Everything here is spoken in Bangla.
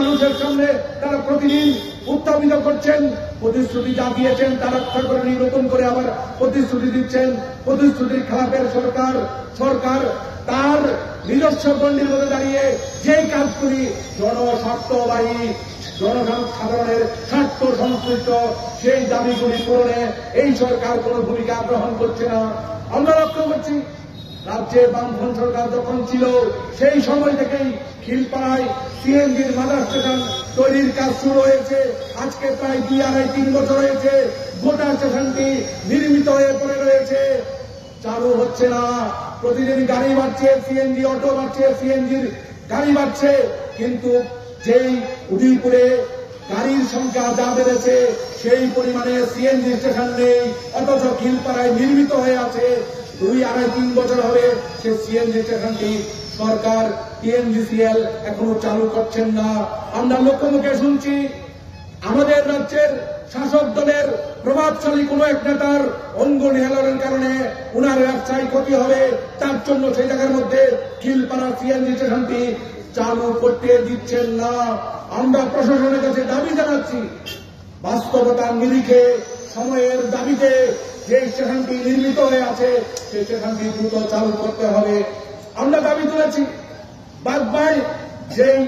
মানুষের সামনে তারা প্রতিদিন উত্থাপিত করছেন। প্রতিশ্রুতি যা দিয়েছেন তা রক্ষা করে নতুন করে আবার প্রতিশ্রুতি দিচ্ছেন। প্রতিশ্রুতির খেলাপের সরকার তার নিজস্ব গণ্ডির মধ্যে দাঁড়িয়ে যেই কাজগুলি জনস্বার্থবাহী, জনসাধারণের স্বার্থ সংশ্লিষ্ট সেই দাবিগুলি পূরণে এই সরকার কোন ভূমিকা গ্রহণ করছে না। আমরা লক্ষ্য করছি রাজ্যে বামফ্রন্ট সরকার যখন ছিল সেই সময় থেকেই খিলপাড়ায় সিএনজির মাদার স্টেশন তৈরির কাজ শুরু হয়েছে। আজকে প্রায় 2-2.5-3 বছর হয়েছে গোটা স্টেশনটি নির্মিত হয়ে পড়ে রয়েছে, চালু হচ্ছে না। প্রতিদিন গাড়ি বাড়ছে, সিএনজি অটো বাড়ছে, সিএনজির গাড়ি বাড়ছে, কিন্তু যেই উদয়পুরে গাড়ির সংখ্যা যা বেড়েছে সেই পরিমাণে সিএনজি স্টেশন নেই। অথচ খিলপাড়ায় নির্মিত হয়ে আছে, 2-2.5-3 বছর হবে সে সিএনজি স্টেশনটি সরকার টিএনজিসিএল এখনো চালু করছেন না। আমরা লোকমুখে শুনছি আমাদের রাজ্যের শাসক দলের প্রভাবশালী কোন এক নেতার অঙ্গ নিহালের কারণে উনার ব্যবসায় ক্ষতি হবে, তার জন্য সেই জায়গার মধ্যে খিলপাড়া সিএনজি স্টেশনটি চালু করতে দিচ্ছেন না। আমরা প্রশাসনের কাছে দাবি জানাচ্ছি বাস্তবতার নিরিখে সময়ের দাবিতে যে স্টেশনটি নির্মিত হয়ে আছে সেই স্টেশনটি দ্রুত চালু করতে হবে। আমরা দাবি তুলেছি বাগবাই যেই